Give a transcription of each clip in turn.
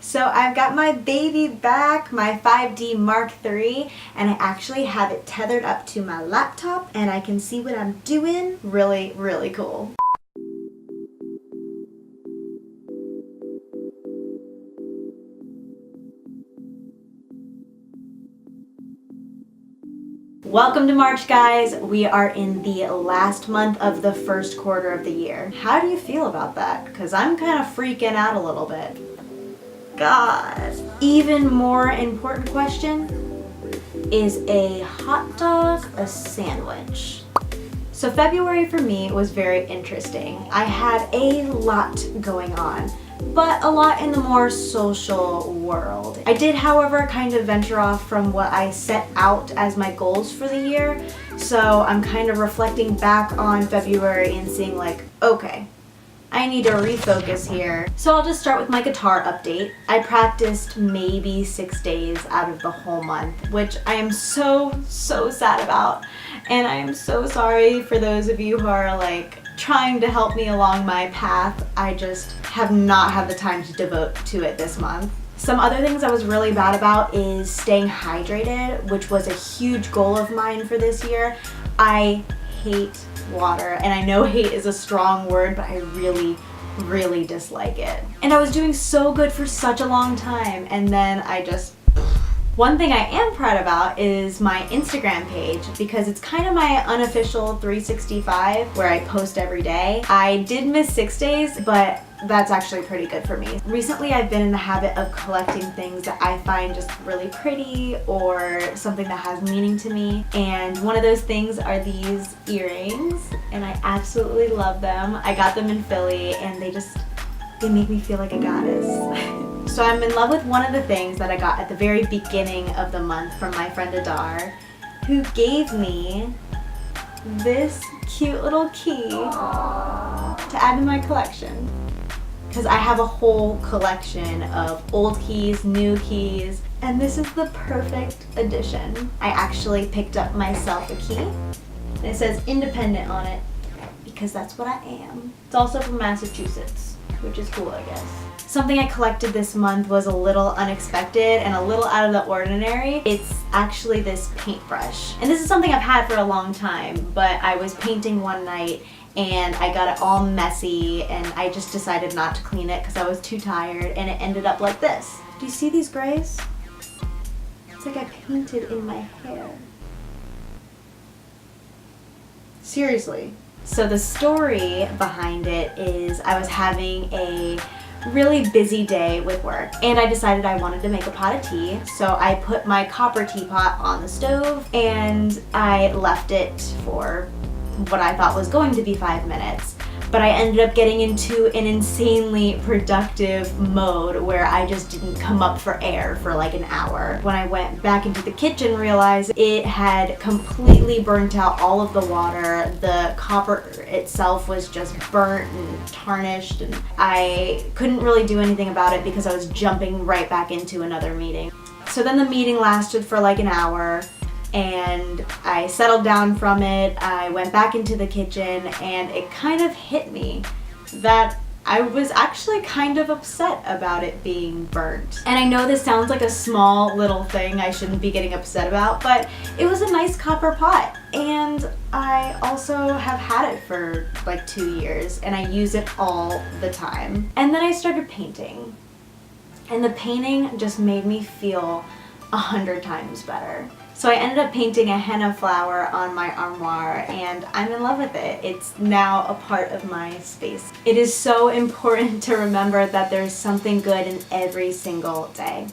So I've got my baby back, my 5D Mark III, and I actually have it tethered up to my laptop and I can see what I'm doing. Really, really cool. Welcome to March, guys. We are in the last month of the first quarter of the year. How do you feel about that? Because I'm kind of freaking out a little bit. God. Even more important question, is a hot dog a sandwich? So February for me was very interesting. I had a lot going on, but a lot in the more social world. I did, however, kind of venture off from what I set out as my goals for the year. So I'm kind of reflecting back on February and seeing like, okay, I need to refocus here. So I'll just start with my guitar update. I practiced maybe 6 days out of the whole month, which I am so sad about. And I am so sorry for those of you who are like trying to help me along my path. I just have not had the time to devote to it this month. Some other things I was really bad about is staying hydrated, which was a huge goal of mine for this year. I hate water, and I know hate is a strong word, but I really dislike it. And I was doing so good for such a long time, and then one thing I am proud about is my Instagram page, because it's kind of my unofficial 365 where I post every day. I did miss 6 days, but that's actually pretty good for me. Recently I've been in the habit of collecting things that I find just really pretty or something that has meaning to me, and one of those things are these earrings, and I absolutely love them. I got them in Philly and they make me feel like a goddess. So I'm in love with one of the things that I got at the very beginning of the month from my friend Adar, who gave me this cute little key to add to my collection. Because I have a whole collection of old keys, new keys, and this is the perfect addition. I actually picked up myself a key, and it says independent on it, because that's what I am. It's also from Massachusetts, which is cool, I guess. Something I collected this month was a little unexpected and a little out of the ordinary. It's actually this paintbrush. And this is something I've had for a long time, but I was painting one night and I got it all messy and I just decided not to clean it because I was too tired, and it ended up like this. Do you see these grays? It's like I painted in my hair. Seriously. So the story behind it is I was having a really busy day with work and I decided I wanted to make a pot of tea. So I put my copper teapot on the stove and I left it for what I thought was going to be 5 minutes. But I ended up getting into an insanely productive mode where I just didn't come up for air for like an hour. When I went back into the kitchen, realized it had completely burnt out all of the water. The copper itself was just burnt and tarnished, and I couldn't really do anything about it because I was jumping right back into another meeting. So then the meeting lasted for like an hour, and I settled down from it. I went back into the kitchen and it kind of hit me that I was actually kind of upset about it being burnt. And I know this sounds like a small little thing I shouldn't be getting upset about, but it was a nice copper pot. And I also have had it for like 2 years and I use it all the time. And then I started painting. And the painting just made me feel 100 times better. So I ended up painting a henna flower on my armoire and I'm in love with it. It's now a part of my space. It is so important to remember that there's something good in every single day.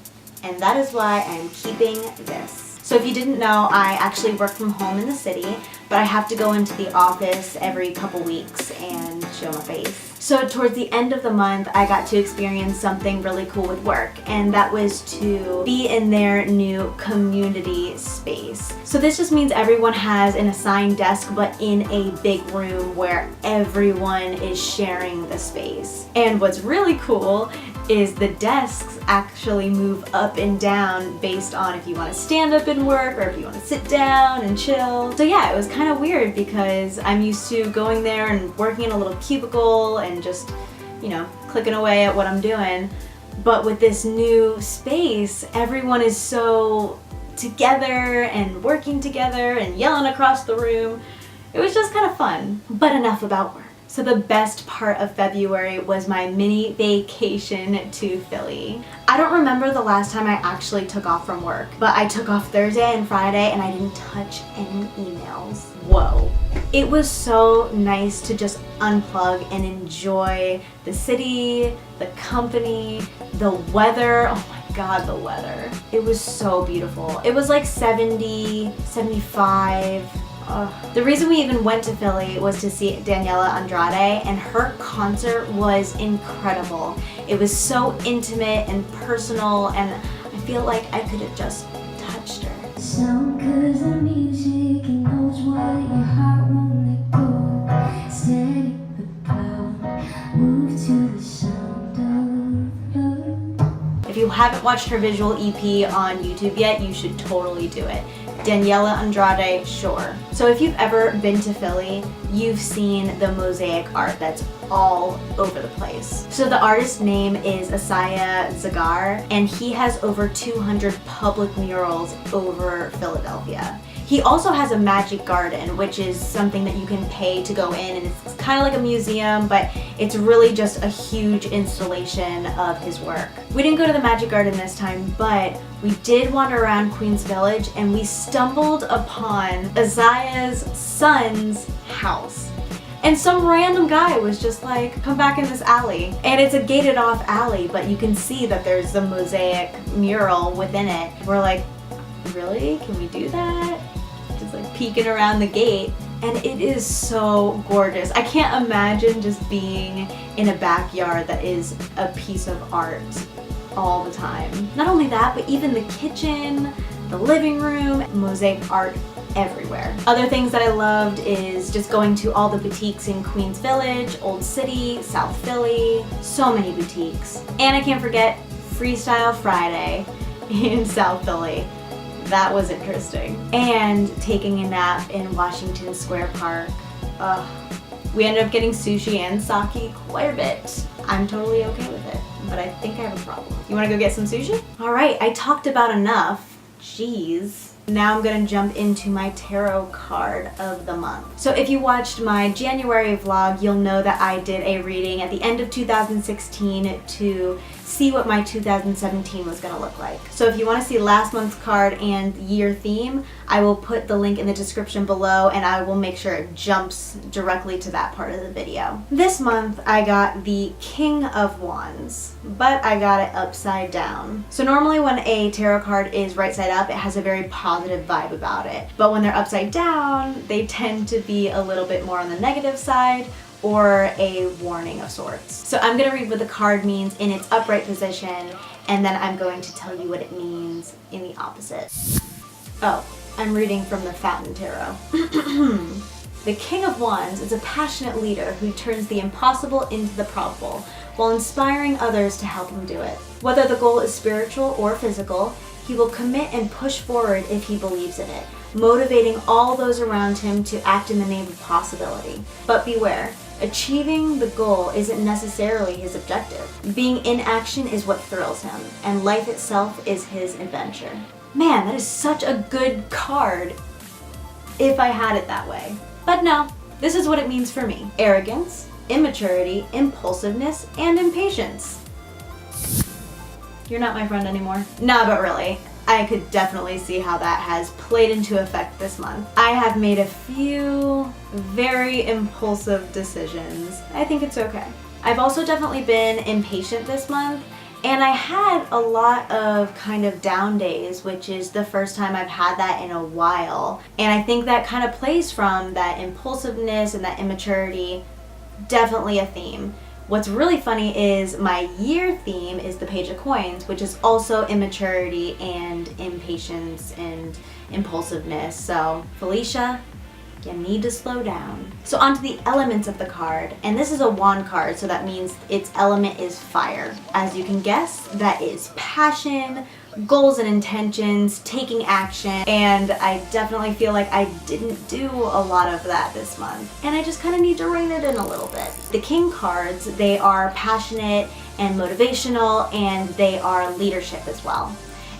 And that is why I'm keeping this. So if you didn't know, I actually work from home in the city, but I have to go into the office every couple weeks and show my face. So towards the end of the month, I got to experience something really cool with work, and that was to be in their new community space. So this just means everyone has an assigned desk, but in a big room where everyone is sharing the space. And what's really cool is the desks actually move up and down based on if you want to stand up and work or if you want to sit down and chill. So yeah, it was kind of weird because I'm used to going there and working in a little cubicle and just, you know, clicking away at what I'm doing. But with this new space, everyone is so together and working together and yelling across the room. It was just kind of fun. But enough about work. So the best part of February was my mini vacation to Philly. I don't remember the last time I actually took off from work, but I took off Thursday and Friday and I didn't touch any emails. Whoa. It was so nice to just unplug and enjoy the city, the company, the weather. Oh my God, the weather. It was so beautiful. It was like 70, 75. The reason we even went to Philly was to see Daniela Andrade, and her concert was incredible. It was so intimate and personal, and I feel like I could have just touched her. Sound 'cause the music knows what your heart won't let go. Steady the cloud, move to the sound of love. If you haven't watched her visual EP on YouTube yet, you should totally do it. Daniela Andrade, sure. So if you've ever been to Philly, you've seen the mosaic art that's all over the place. So the artist's name is Asaya Zagar, and he has over 200 public murals over Philadelphia. He also has a magic garden, which is something that you can pay to go in, and it's kind of like a museum, but it's really just a huge installation of his work. We didn't go to the magic garden this time, but we did wander around Queens Village, and we stumbled upon Azaya's son's house. And some random guy was just like, come back in this alley. And it's a gated off alley, but you can see that there's a mosaic mural within it. We're like, really? Can we do that? Just like peeking around the gate, and it is so gorgeous. I can't imagine just being in a backyard that is a piece of art all the time. Not only that, but even the kitchen, the living room, mosaic art everywhere. Other things that I loved is just going to all the boutiques in Queens Village, Old City, South Philly, so many boutiques. And I can't forget Freestyle Friday in South Philly. That was interesting. And taking a nap in Washington Square Park. We ended up getting sushi and sake quite a bit. I'm totally okay with it, but I think I have a problem. You wanna go get some sushi? All right, I talked about enough. Jeez. Now I'm gonna jump into my tarot card of the month. So if you watched my January vlog, you'll know that I did a reading at the end of 2016 to see what my 2017 was gonna look like. So if you wanna see last month's card and year theme, I will put the link in the description below, and I will make sure it jumps directly to that part of the video. This month I got the King of Wands, but I got it upside down. So normally when a tarot card is right side up, it has a very positive vibe about it. But when they're upside down, they tend to be a little bit more on the negative side, or a warning of sorts. So I'm gonna read what the card means in its upright position, and then I'm going to tell you what it means in the opposite. Oh, I'm reading from the Fountain Tarot. The King of Wands is a passionate leader who turns the impossible into the probable, while inspiring others to help him do it. Whether the goal is spiritual or physical, he will commit and push forward if he believes in it, motivating all those around him to act in the name of possibility. But beware, achieving the goal isn't necessarily his objective. Being in action is what thrills him, and life itself is his adventure. Man, that is such a good card if I had it that way. But no, this is what it means for me. Arrogance, immaturity, impulsiveness, and impatience. You're not my friend anymore. Nah, but really, I could definitely see how that has played into effect this month. I have made a few very impulsive decisions. I think it's okay. I've also definitely been impatient this month, and I had a lot of kind of down days, which is the first time I've had that in a while. And I think that kind of plays from that impulsiveness and that immaturity, definitely a theme. What's really funny is my year theme is the Page of Coins, which is also immaturity and impatience and impulsiveness. So Felicia, you need to slow down. So onto the elements of the card, and this is a wand card, so that means its element is fire. As you can guess, that is passion, goals and intentions, taking action, and I definitely feel like I didn't do a lot of that this month, and I just kind of need to rein it in a little bit. The King cards, they are passionate and motivational, and they are leadership as well.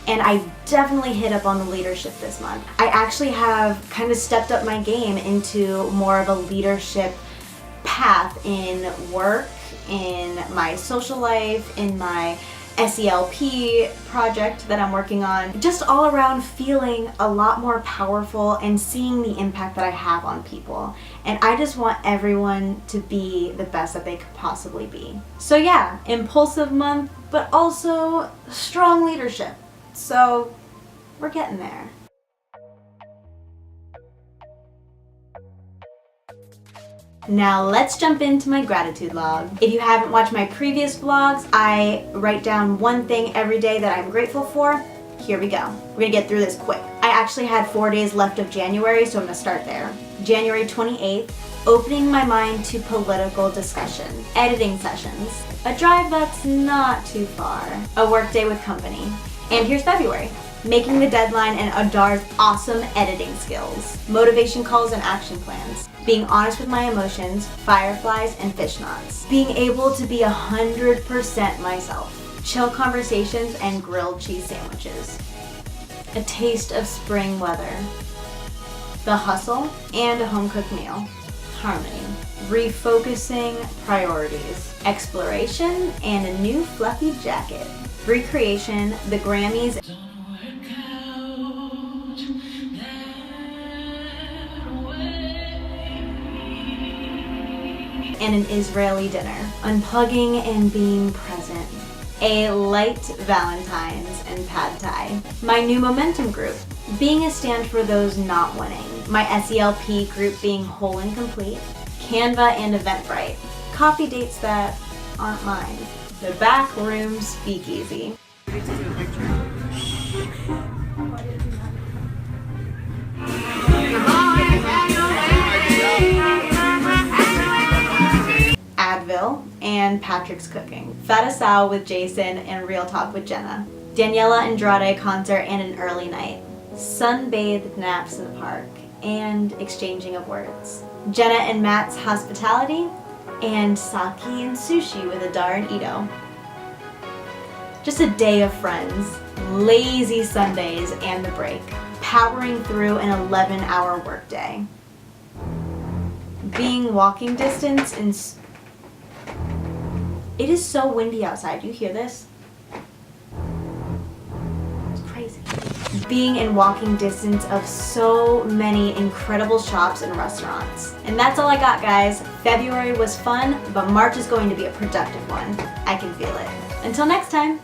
And I definitely hit up on the leadership this month. I actually have kind of stepped up my game into more of a leadership path in work, in my social life, in my SELP project that I'm working on, just all around feeling a lot more powerful and seeing the impact that I have on people. And I just want everyone to be the best that they could possibly be. So yeah, impulsive month, but also strong leadership. So we're getting there. Now let's jump into my gratitude log. If you haven't watched my previous vlogs, I write down one thing every day that I'm grateful for. Here we go. We're gonna get through this quick. I actually had 4 days left of January, so I'm gonna start there. January 28th, opening my mind to political discussion. Editing sessions. A drive that's not too far. A work day with company. And here's February. Making the deadline and Adar's awesome editing skills. Motivation calls and action plans. Being honest with my emotions, fireflies, and fish knots. Being able to be 100% myself. Chill conversations and grilled cheese sandwiches. A taste of spring weather. The hustle and a home-cooked meal. Harmony. Refocusing priorities. Exploration and a new fluffy jacket. Recreation, the Grammys, and an Israeli dinner. Unplugging and being present. A light Valentine's and pad thai. My new momentum group, being a stand for those not winning. My SELP group being whole and complete. Canva and Eventbrite. Coffee dates that aren't mine. The back room speakeasy. Advil and Patrick's cooking. Fata Sao with Jason and Real Talk with Jenna. Daniela Andrade concert and an early night. Sunbathed naps in the park and exchanging of words. Jenna and Matt's hospitality and sake and sushi with Adar and Ito. Just a day of friends, lazy Sundays and the break. Powering through an 11-hour workday. Being walking distance in... It is so windy outside. Do you hear this? It's crazy. Being in walking distance of so many incredible shops and restaurants. And that's all I got, guys. February was fun, but March is going to be a productive one. I can feel it. Until next time.